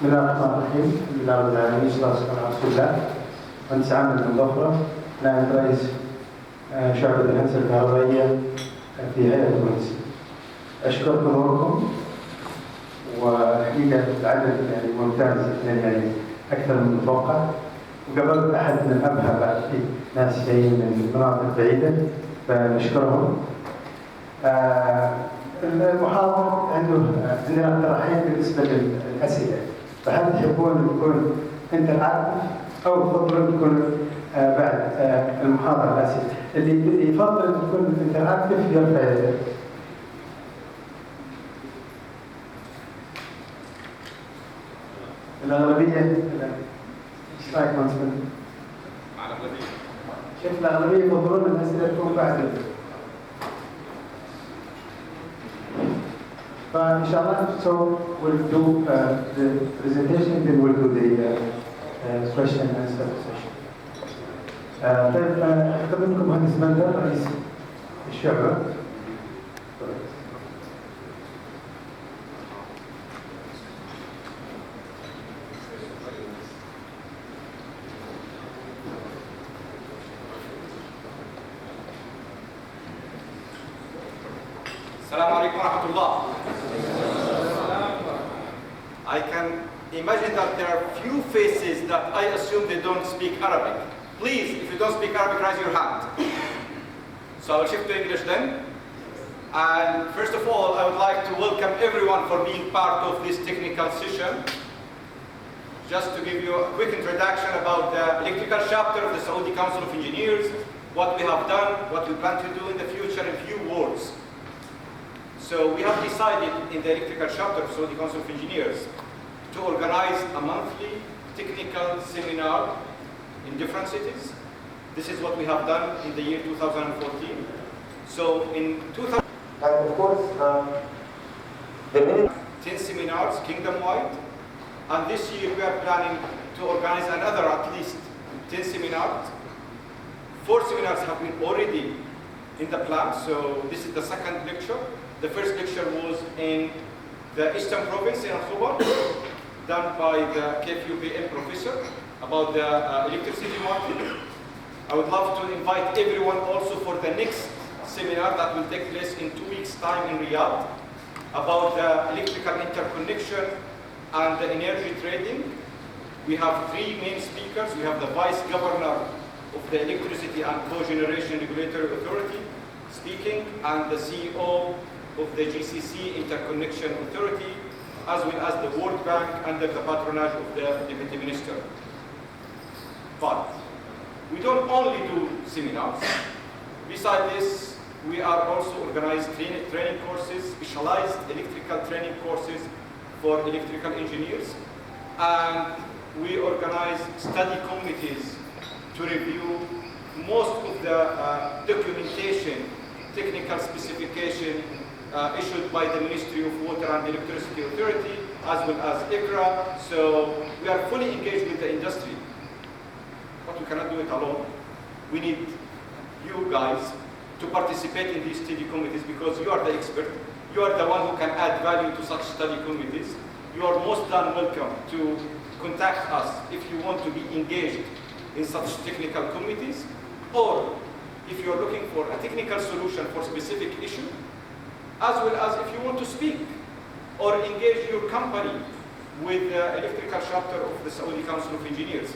بسم الله الرحمن الرحيم، الحمد لله رب العالمين، والصلاة والسلام على رسول الله. مهندس عامر المظفرة، نائب رئيس شعبة الهندسة الكهربائية في هيئة المهندسين. أشكر حضوركم، والحقيقة العدد يعني ممتاز، يعني أكثر من المتوقع، وقابلت أحد من الأبهى بعد في ناس جايين من مناطق بعيدة فنشكرهم. المحاضر عندنا اقتراحين بالنسبة للأسئلة، فهل تحبون يكون انتراكتيف أو تفضلون يكون بعد المحاضرة الأسئلة؟ اللي يفضل أن تكون انتراكتيف يرفع يده. الأغلبية ايش رايك مهندس؟ مع الأغلبية. شوف الأغلبية يفضلون الأسئلة تكون بعد فإن شاء الله so we'll do the presentation, then we'll do the question and answer session. طيب أقدم لكم مهندس مندر رئيس الشعبة. السلام عليكم ورحمة الله. I can imagine that there are few faces that I assume they don't speak Arabic. Please, if you don't speak Arabic, raise your hand. So I'll shift to English then. And first of all, I would like to welcome everyone for being part of this technical session. Just to give you a quick introduction about the electrical chapter of the Saudi Council of Engineers, what we have done, what we plan to do in the future in few words. So we have decided in the electrical chapter of Saudi Council of Engineers to organize a monthly technical seminar in different cities. This is what we have done in the year 2014. So in 2000, and of course, the minimum 10 seminars kingdom-wide, and this year we are planning to organize another at least 10 seminars. 4 seminars have been already in the plan, so this is the second lecture. The first lecture was in the Eastern Province in Al-Khobar, done by the KFUPM professor about the electricity market. I would love to invite everyone also for the next seminar that will take place in 2 weeks' time in Riyadh about the electrical interconnection and the energy trading. We have 3 main speakers. We have the Vice Governor of the Electricity and Cogeneration Regulatory Authority speaking, and the CEO of the GCC Interconnection Authority, as well as the World Bank under the patronage of the Deputy Minister. But we don't only do seminars. Besides this, we are also organizing training courses, specialized electrical training courses for electrical engineers. And we organize study committees to review most of the documentation, technical specification issued by the Ministry of Water and Electricity Authority, as well as ICRA. So we are fully engaged with the industry. But we cannot do it alone. We need you guys to participate in these study committees because you are the expert. You are the one who can add value to such study committees. You are most than welcome to contact us if you want to be engaged in such technical committees, or if you are looking for a technical solution for specific issue, as well as if you want to speak or engage your company with the electrical chapter of the Saudi Council of Engineers.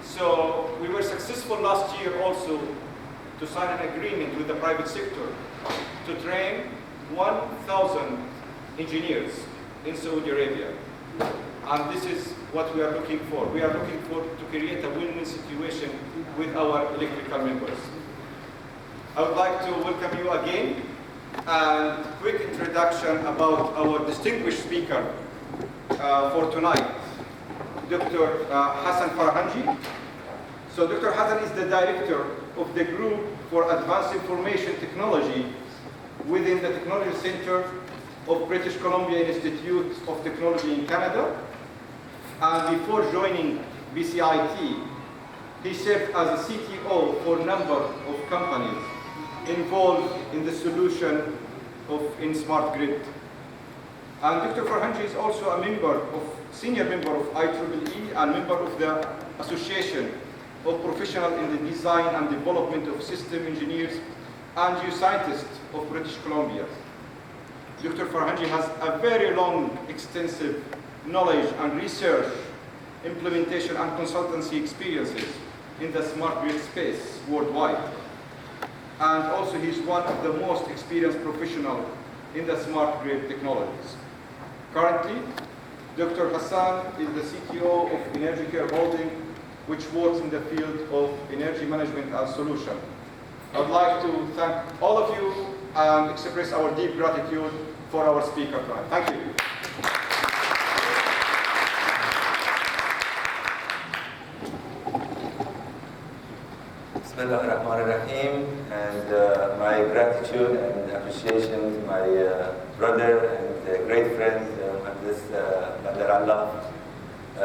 So we were successful last year also to sign an agreement with the private sector to train 1,000 engineers in Saudi Arabia. And this is what we are looking for. We are looking for to create a win-win situation with our electrical members. I would like to welcome you again, and quick introduction about our distinguished speaker for tonight, Dr. Hassan Farhanji. So Dr. Hassan is the director of the Group for Advanced Information Technology within the Technology Center of British Columbia Institute of Technology in Canada. And before joining BCIT, he served as a CTO for a number of companies involved in the solution in smart grid. And Dr. Farhanji is also a senior member of IEEE and member of the Association of Professionals in the Design and Development of System Engineers and Geoscientists of British Columbia. Dr. Farhanji has a very long, extensive knowledge and research, implementation and consultancy experiences in the smart grid space worldwide. And also he's one of the most experienced professionals in the smart grid technologies. Currently, Dr. Hassan is the CTO of EnergyCare Holding, which works in the field of energy management and solution. I'd like to thank all of you and express our deep gratitude for our speaker tonight. Thank you. Bismillah ar-Rahman ar-Rahim, and my gratitude and appreciation to my brother and great friend, Mr. Bandar Allah.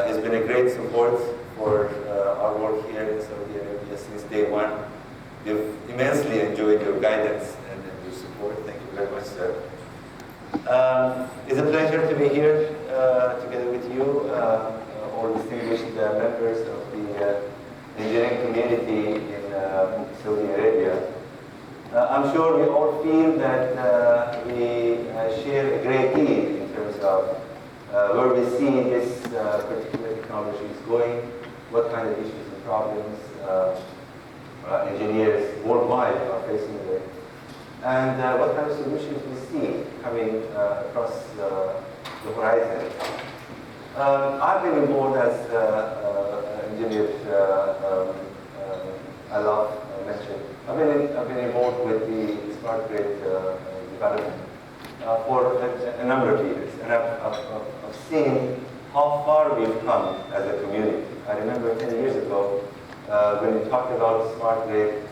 He's been a great support for our work here in Saudi Arabia since day one. We've immensely enjoyed your guidance and your support. Thank you very much, sir. It's a pleasure to be here together with you, all distinguished members of the engineering community in Saudi Arabia. I'm sure we all feel that we share a great deal in terms of where we see this particular technology is going, what kind of issues and problems engineers worldwide are facing with, and what kind of solutions we see coming across the horizon. I've been involved as engineer Allah mentioned. I've been involved with the smart grid development for a number of years, and I've seen how far we've come as a community. I remember 10 years ago when we talked about smart grid,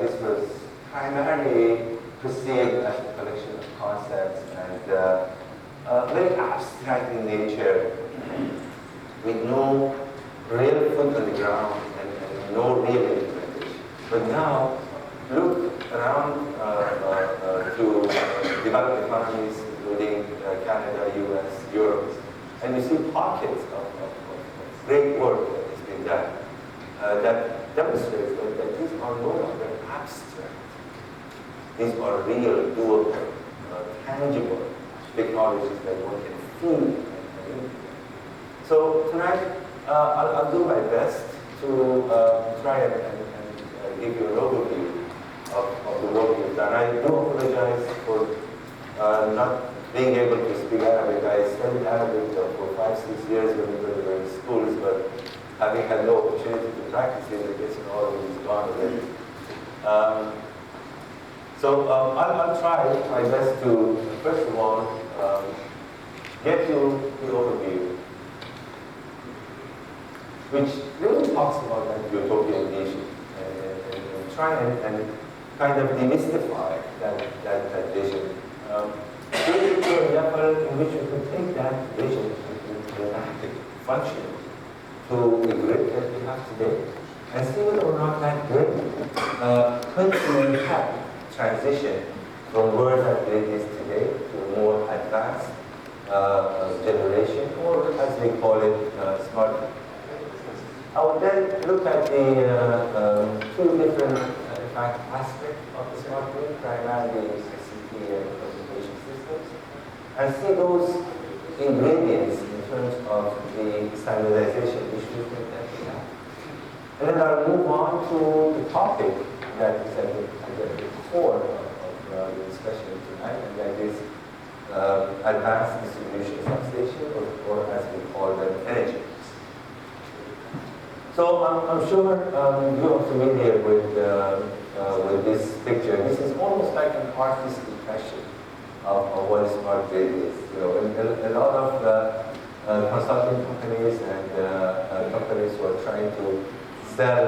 this was primarily perceived as a collection of concepts and very abstract in nature, with no real foot on the ground and no real implementation. But now, look around to developed economies, including Canada, US, Europe, and you see pockets of great work that has been done that demonstrates that these are no longer abstract. These are real, doable, tangible technologies that one can feel and implement. So tonight, I'll do my best to try and give you an overview of the work we've done. I do apologize for not being able to speak Arabic. I studied Arabic for 5-6 years when we were in schools, but having had no opportunity to practice it, I guess all of it is gone already. So I'll try my best to, first of all, get you the overview, which really talks about that utopian vision, and try and kind of demystify that vision. Really to a level in which you can take that vision and function to the grid that we have today, and see whether or not that grid could impact transition from where that grid is today to a more advanced generation, or as we call it, smart. I will then look at the two different aspects of the smart grid, primarily ICT and communication systems, and see those ingredients in terms of the standardization issues that we have. And then I'll move on to the topic that is at the core of the discussion tonight, and that is advanced distribution substation, or as we call them, energy. So I'm sure you are familiar with this picture. This is almost like an artist's impression of what a smart grid is. You know, a lot of consulting companies and companies who are trying to sell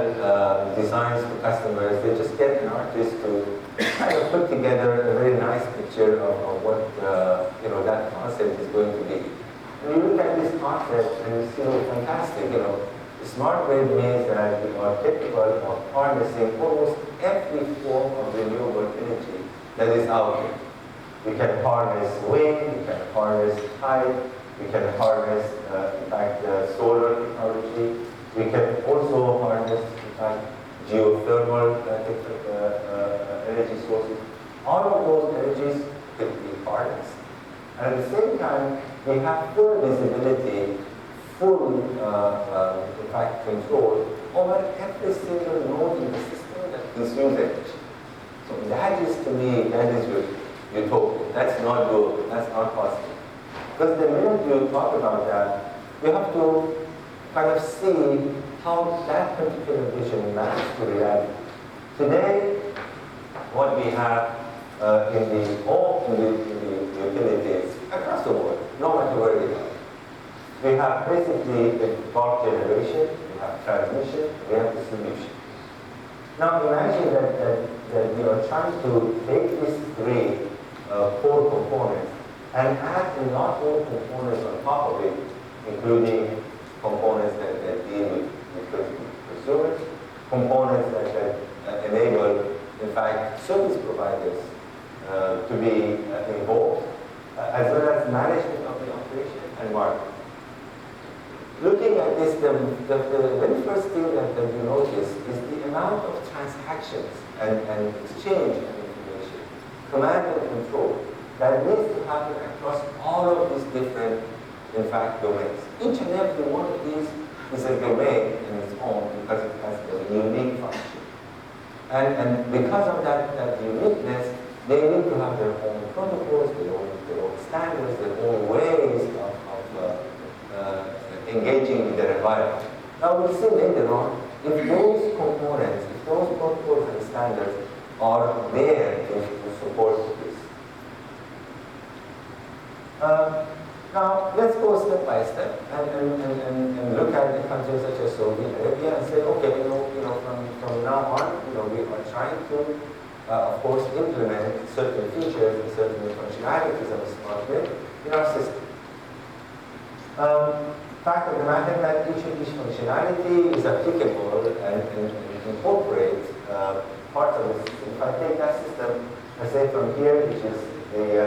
designs to customers, they just get an artist to kind of put together a very nice picture of what that concept is going to be. When you look at this concept and you see, fantastic, the smart grid means that we are capable of harnessing almost every form of renewable energy that is out there. We can harness wind, we can harness tide, we can harness, in fact, solar technology. We can also harness, in fact, geothermal energy sources. All of those energies could be harnessed. And at the same time, we have full visibility, full, in fact, control over every single node in the system that consumes energy. So that is, to me, that is utopia. That's not doable. That's not possible. Because the minute you talk about that, you have to kind of see how that particular vision maps to reality. Today, what we have in the utilities across the board, no matter where they are, we have basically the bulk generation, we have transmission, we have distribution. Now imagine that we are trying to take these three core components and add a lot more components on top of it, including components that deal with consumers, components that enable, in fact, service providers to be involved, as well as management of the operation and market. Looking at this, the very first thing that you notice is the amount of transactions and exchange of information, command and control, that needs to happen across all of these different, in fact, domains. Each and every one of these is a domain in its own because it has a unique function. And because of that uniqueness, they need to have their own protocols, their own standards, their own ways of engaging with their environment. Now we'll see later on, if those components, if those protocols and standards are there to support this. Now let's go step by step and look at the countries such as Saudi Arabia and say, okay, from now on, we are trying to, of course, implement certain features and certain functionalities of a smart grid in our system. Fact of the matter that each of these functionality is applicable and incorporates parts of the system. If I take that system, let's say from here, which is the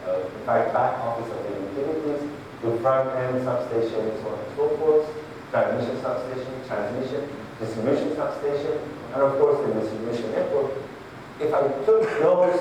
in fact back office of the utilities, to front end substation, and so on and so forth, transmission substation, transmission, distribution substation, and of course the distribution network. If I took those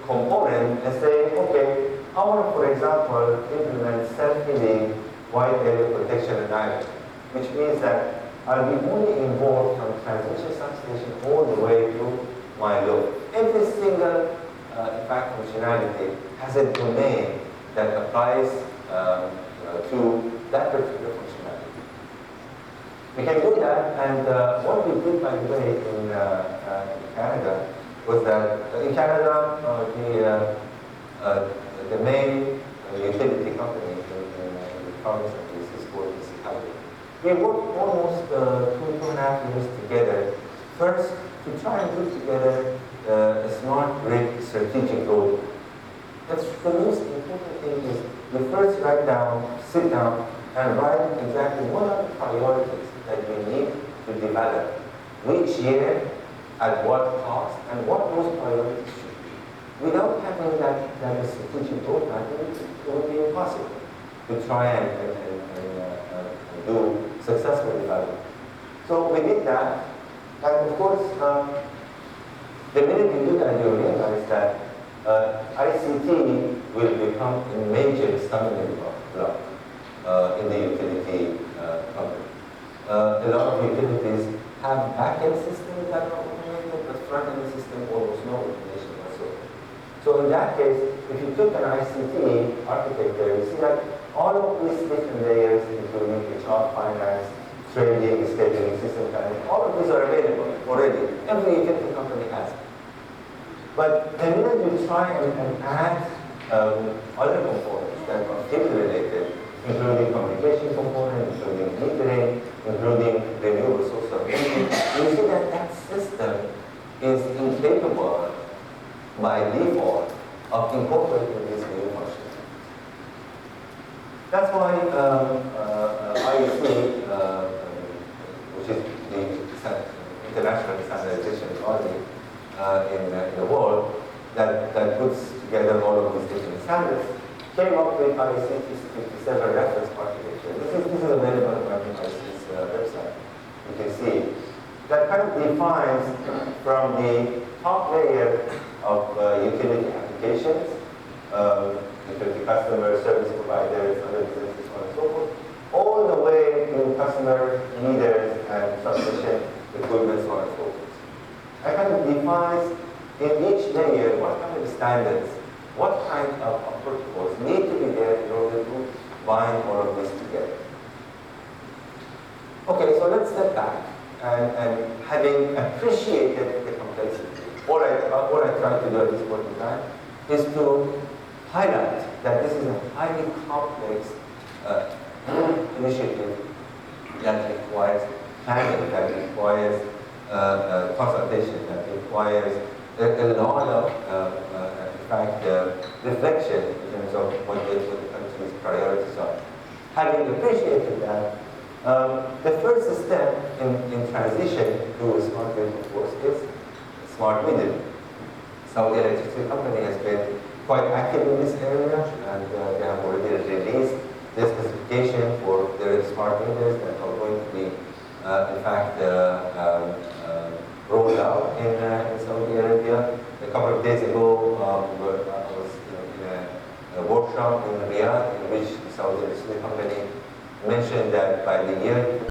components and say, okay, I want to, for example, implement self-healing wide area protection and island, which means that I'll be only involved from transmission substation all the way to my load. Every single, in fact, functionality has a domain that applies to that particular functionality. We can do that, and what we did, by the way, in Canada was that in Canada, the main utility company in the province of this is called BC. We worked almost 2.5 years together, first to try and put together a smart grid strategic roadmap. That's the most important thing is you first sit down and write exactly what are the priorities that we need to develop, which year, at what cost, and what those priorities should be. Without having that strategic roadmap, it would be impossible to try and do successful development. So we did that, and of course, the minute you do that, you realize that ICT will become a major stumbling block in the utility company. A lot of utilities have back-end systems that are automated, but front-end system almost no automation whatsoever. So in that case, if you took an ICT architecture, you see that all of these different layers, including HR, finance, trading, scheduling, system planning, all of these are available already. Every utility company has it. But the minute you try and add other components that are interrelated, including communication component, including metering, including renewable source of energy, you see that that system is incapable by default of incorporating these new functions. That's why IEC, which is the international standardization body in the world, that puts together all of these different standards, came up with IEC 57 reference architecture. This is available on IEC's website. You can see that kind of defines from the top layer of utility applications, utility customers, service providers, other businesses, so on and so forth, all the way to customer leaders and transmission equipment, so on and so forth. It kind of defines in each layer what kind of standards, what kind of protocols need to be there in order to bind all of this together. Okay, so let's step back and having appreciated the complexity, what I try to do at this point in time is to highlight that this is a highly complex initiative that requires planning, that requires consultation, that requires a lot of, in fact, reflection in terms of what the country's priorities are. Having appreciated that, the first step in transition to a smart grid, of course, is smart metering. Saudi Electricity Company has been quite active in this area, and they have already released the specification for their smart meters that are going to be, in fact, rolled out in Saudi Arabia. A couple of days ago, I was in a workshop in Riyadh in which the Saudi Electricity Company mentioned that by the year